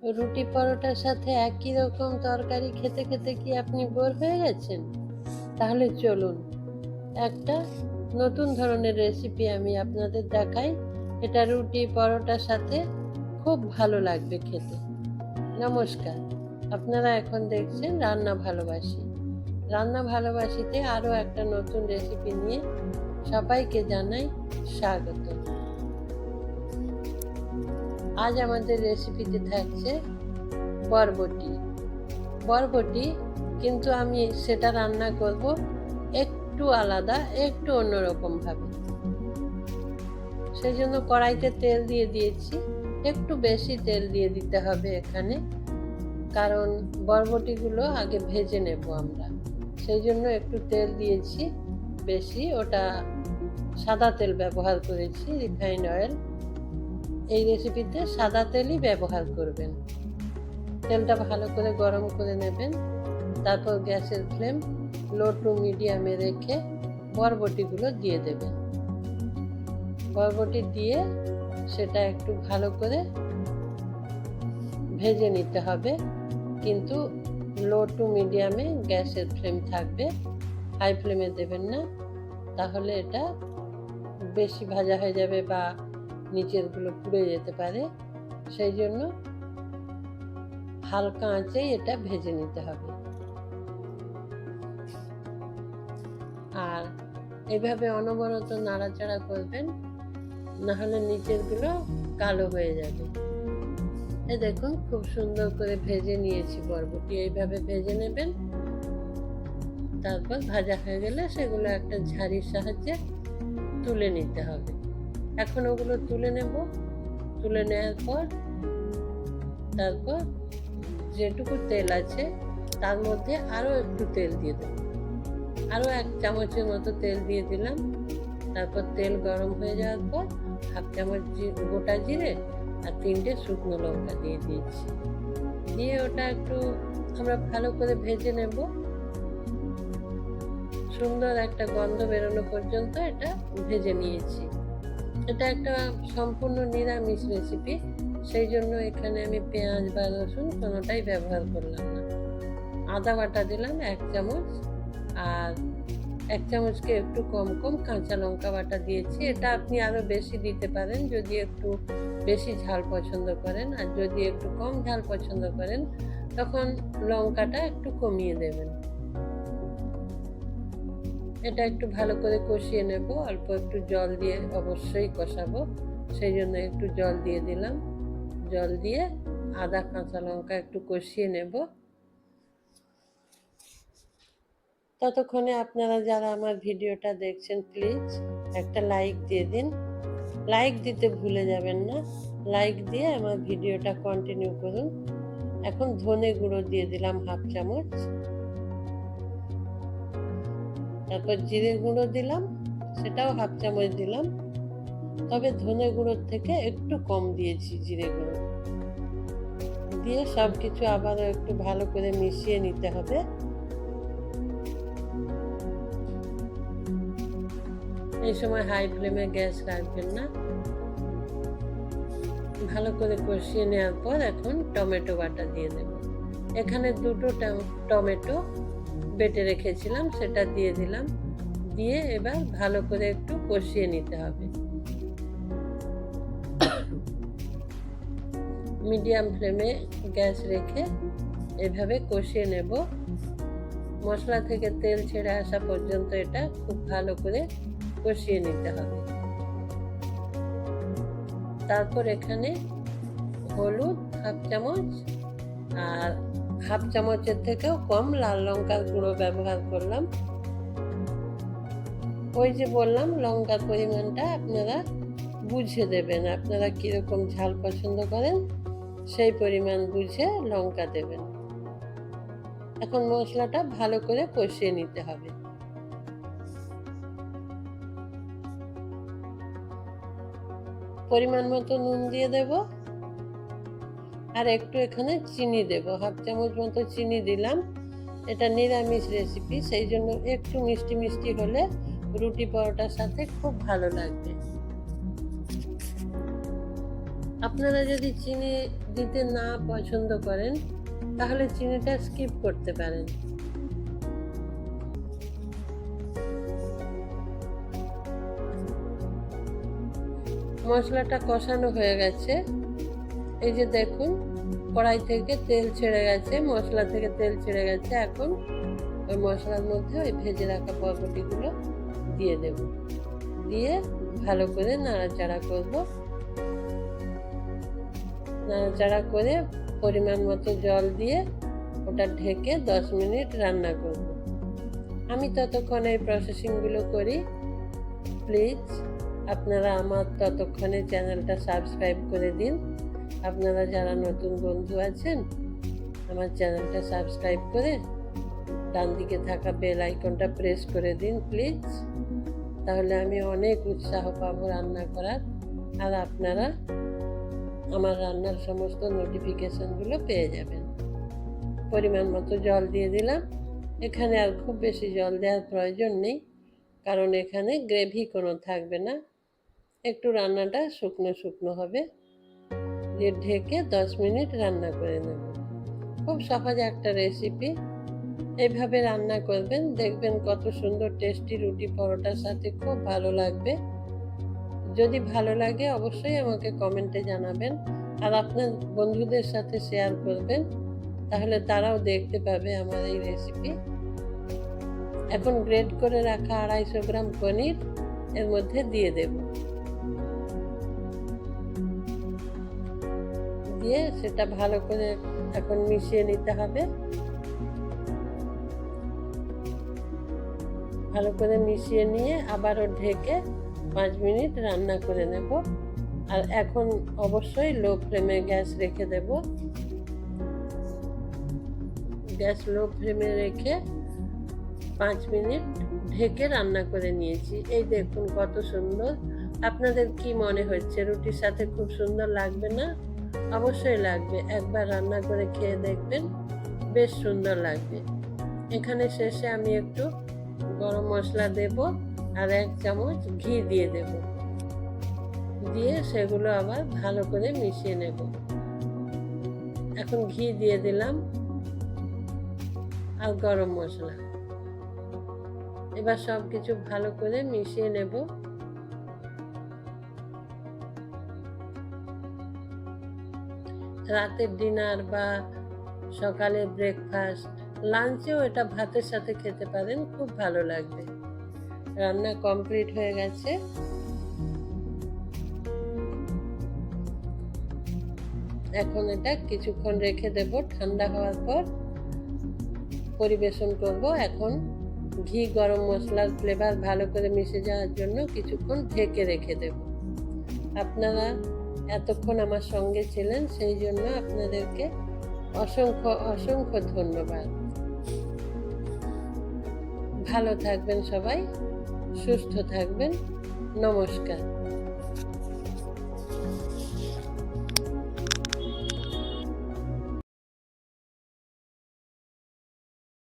রুটি পরোটার সাথে একই রকম তরকারি খেতে খেতে কি আপনি বোর হয়ে গেছেন? তাহলে চলুন একটা নতুন ধরনের রেসিপি আমি আপনাদের দেখাই। এটা রুটি পরোটার সাথে খুব ভালো লাগবে খেতে। নমস্কার, আপনারা এখন দেখছেন রান্না ভালোবাসি। রান্না ভালোবাসিতে আরও একটা নতুন রেসিপি নিয়ে সবাইকে জানাই স্বাগত। আজ আমাদের রেসিপিতে থাকছে বরবটি। বরবটি কিন্তু আমি সেটা রান্না করব একটু আলাদা, একটু অন্যরকম ভাবে। সেই জন্য কড়াইতে তেল দিয়ে দিয়েছি। একটু বেশি তেল দিয়ে দিতে হবে এখানে, কারণ বরবটিগুলো আগে ভেজে নেব আমরা। সেই জন্য একটু তেল দিয়েছি বেশি, ওটা সাদা তেল ব্যবহার করেছি, রিফাইন্ড অয়েল। এই রেসিপিতে সাদা তেলই ব্যবহার করবেন। তেলটা ভালো করে গরম করে নেবেন। তারপর গ্যাসের ফ্লেম লো টু মিডিয়ামে রেখে বরবটিগুলো দিয়ে দেবেন। বরবটি দিয়ে সেটা একটু ভালো করে ভেজে নিতে হবে, কিন্তু লো টু মিডিয়ামে গ্যাসের ফ্লেম থাকবে, হাই ফ্লেমে দেবেন না, তাহলে এটা বেশি ভাজা হয়ে যাবে বা নিচেরগুলো পুড়ে যেতে পারে। সেই জন্য হালকা আঁচেই এটা ভেজে নিতে হবে। আর এভাবে অনবরত নাড়াচাড়া করবেন, নাহলে নিচেরগুলো কালো হয়ে যাবে। এই দেখুন, খুব সুন্দর করে ভেজে নিয়েছি বরবটি। এইভাবে ভেজে নেবেন। তারপর ভাজা হয়ে গেলে সেগুলো একটা ঝাড়ির সাহায্যে তুলে নিতে হবে। এখন ওগুলো তুলে নেব। তুলে নেওয়ার পর তারপর যেটুকু তেল আছে তার মধ্যে আরও একটু তেল দিয়ে দেব। আরও 1 চামচের মতো তেল দিয়ে দিলাম। তারপর তেল গরম হয়ে যাওয়ার পর হাফ চামচ গোটা জিরে আর 3টে শুকনো লঙ্কা দিয়ে দিয়েছি। দিয়ে ওটা একটু আমরা ভালো করে ভেজে নেব। সুন্দর একটা গন্ধ বেরোনো পর্যন্ত এটা ভেজে নিয়েছি। এটা একটা সম্পূর্ণ নিরামিষ রেসিপি, সেই জন্য এখানে আমি পেঁয়াজ বা রসুন কোনোটাই ব্যবহার করলাম না। আদা বাটা দিলাম 1 চামচ, আর 1 চামচকে একটু কম কম কাঁচা লঙ্কা বাটা দিয়েছি। এটা আপনি আরও বেশি দিতে পারেন যদি একটু বেশি ঝাল পছন্দ করেন, আর যদি একটু কম ঝাল পছন্দ করেন তখন লঙ্কাটা একটু কমিয়ে দেবেন। এটা একটু ভালো করে কষিয়ে নেব। অল্প একটু জল দিয়ে অবশ্যই কষাবো, সেই জন্য একটু জল দিয়ে দিলাম। জল দিয়ে আদা কাঁচা লঙ্কা একটু কষিয়ে নেব। ততক্ষণে আপনারা যারা আমার ভিডিওটা দেখছেন প্লিজ একটা লাইক দিয়ে দিন। লাইক দিতে ভুলে যাবেন না। লাইক দিয়ে আমার ভিডিওটা কন্টিনিউ করুন। এখন ধনে গুঁড়ো দিয়ে দিলাম 1/2 চামচ। তারপর জিরে গুঁড়ো দিলাম, সেটাও 1/2 চামচ দিলাম। তবে ধনে গুঁড়োর থেকে একটু কম দিয়েছি জিরে গুঁড়ো। দিয়ে সব কিছু আবারও একটু ভালো করে মিশিয়ে নিতে হবে। এই সময় হাই ফ্লেমে গ্যাস রাখবেন না। ভালো করে কষিয়ে নেওয়ার পর এখন টমেটো বাটা দিয়ে দেব। এখানে 2টো টমেটো বেটে রেখেছিলাম, সেটা দিয়ে দিলাম। দিয়ে এবার ভালো করে একটু কষিয়ে নিতে হবে। মিডিয়াম ফ্লেমে গ্যাস রেখে এভাবে কষিয়ে নেব। মশলা থেকে তেল ছেড়ে আসা পর্যন্ত এটা খুব ভালো করে কষিয়ে নিতে হবে। তারপর এখানে হলুদ 1/2 চামচ আর 1/2 চামচের থেকেও কম লাল লঙ্কার গুঁড়ো ব্যবহার করলাম। ওই যে বললাম, লঙ্কার পরিমাণটা আপনারা বুঝে দেবেন। আপনারা কীরকম ঝাল পছন্দ করেন সেই পরিমাণ বুঝে লঙ্কা দেবেন। এখন মশলাটা ভালো করে কষিয়ে নিতে হবে। পরিমাণ মতো নুন দিয়ে দেব, আর একটু এখানে চিনি দেব। 1/2 চামচ মতো চিনি দিলাম। এটা নিরামিষ রেসিপি, সেই জন্য একটু মিষ্টি মিষ্টি হলে রুটি পরোটার সাথে খুব ভালো লাগবে। আপনারা যদি চিনি দিতে না পছন্দ করেন তাহলে চিনিটা স্কিপ করতে পারেন। মশলাটা কষানো হয়ে গেছে। এই যে দেখুন, কড়াই থেকে তেল ছেড়ে গেছে, মশলা থেকে তেল ছেড়ে গেছে। এখন ওই মশলার মধ্যে ওই ভেজে রাখা বরবটিগুলো দিয়ে দেব, দিয়ে ভালো করে নাড়াচাড়া করব। নাড়াচাড়া করে পরিমাণ মতো জল দিয়ে ওটা ঢেকে 10 মিনিট রান্না করব। আমি ততক্ষণ এই প্রসেসিংগুলো করি। প্লিজ আপনারা আমার ততক্ষণে চ্যানেলটা সাবস্ক্রাইব করে দিন। আপনারা যারা নতুন বন্ধু আছেন আমার চ্যানেলটা সাবস্ক্রাইব করে ডান দিকে থাকা বেল আইকনটা প্রেস করে দিন প্লিজ। তাহলে আমি অনেক উৎসাহ পাবো রান্না করার, আর আপনারা আমার রান্নার সমস্ত নোটিফিকেশনগুলো পেয়ে যাবেন। পরিমাণ মতো জল দিয়ে দিলাম। এখানে আর খুব বেশি জল দেওয়ার প্রয়োজন নেই, কারণ এখানে গ্রেভি কোনো থাকবে না, একটু রান্নাটা শুকনো শুকনো হবে। দিয়ে ঢেকে 10 মিনিট রান্না করে নেব। খুব সহজ একটা রেসিপি, এইভাবে রান্না করবেন, দেখবেন কত সুন্দর টেস্টি রুটি পরোটার সাথে খুব ভালো লাগবে। যদি ভালো লাগে অবশ্যই আমাকে কমেন্টে জানাবেন, আর আপনার বন্ধুদের সাথে শেয়ার করবেন, তাহলে তারাও দেখতে পাবে আমার এই রেসিপি। এখন গ্রেট করে রাখা 250 গ্রাম পনির এর মধ্যে দিয়ে দেব, দিয়ে সেটা ভালো করে এখন মিশিয়ে নিতে হবে। ভালো করে মিশিয়ে নিয়ে আবারও ঢেকে 5 মিনিট রান্না করে নেব। আর এখন অবশ্যই লো ফ্লেমে গ্যাস রেখে দেব। গ্যাস লো ফ্লেমে রেখে 5 মিনিট ঢেকে রান্না করে নিয়েছি। এই দেখুন কত সুন্দর। আপনাদের কি মনে হচ্ছে, রুটির সাথে খুব সুন্দর লাগবে না? অবশ্যই লাগবে, একবার রান্না করে খেয়ে দেখবেন, বেশ সুন্দর লাগবে। এখানে শেষে আমি একটু গরম মশলা দেব আর 1 চামচ ঘি দিয়ে দেব, দিয়ে সেগুলো আবার ভালো করে মিশিয়ে নেব। এখন ঘি দিয়ে দিলাম আর গরম মশলা। এবার সব কিছু ভালো করে মিশিয়ে নেব। রাতের ডিনার বা সকালে ব্রেকফাস্ট, লাঞ্চেও এটা ভাতের সাথে খেতে পারেন, খুব ভালো লাগবে। রান্না কমপ্লিট হয়ে গেছে। এখন এটা কিছুক্ষণ রেখে দেব, ঠান্ডা হওয়ার পর পরিবেশন করব। এখন ঘি গরম মশলার ফ্লেভার ভালো করে মিশে যাওয়ার জন্য কিছুক্ষণ ঢেকে রেখে দেব। আপনারা এতক্ষণ আমার সঙ্গে ছিলেন, সেই জন্য আপনাদেরকে অসংখ্য অসংখ্য ধন্যবাদ। ভালো থাকবেন সবাই, সুস্থ থাকবেন। নমস্কার।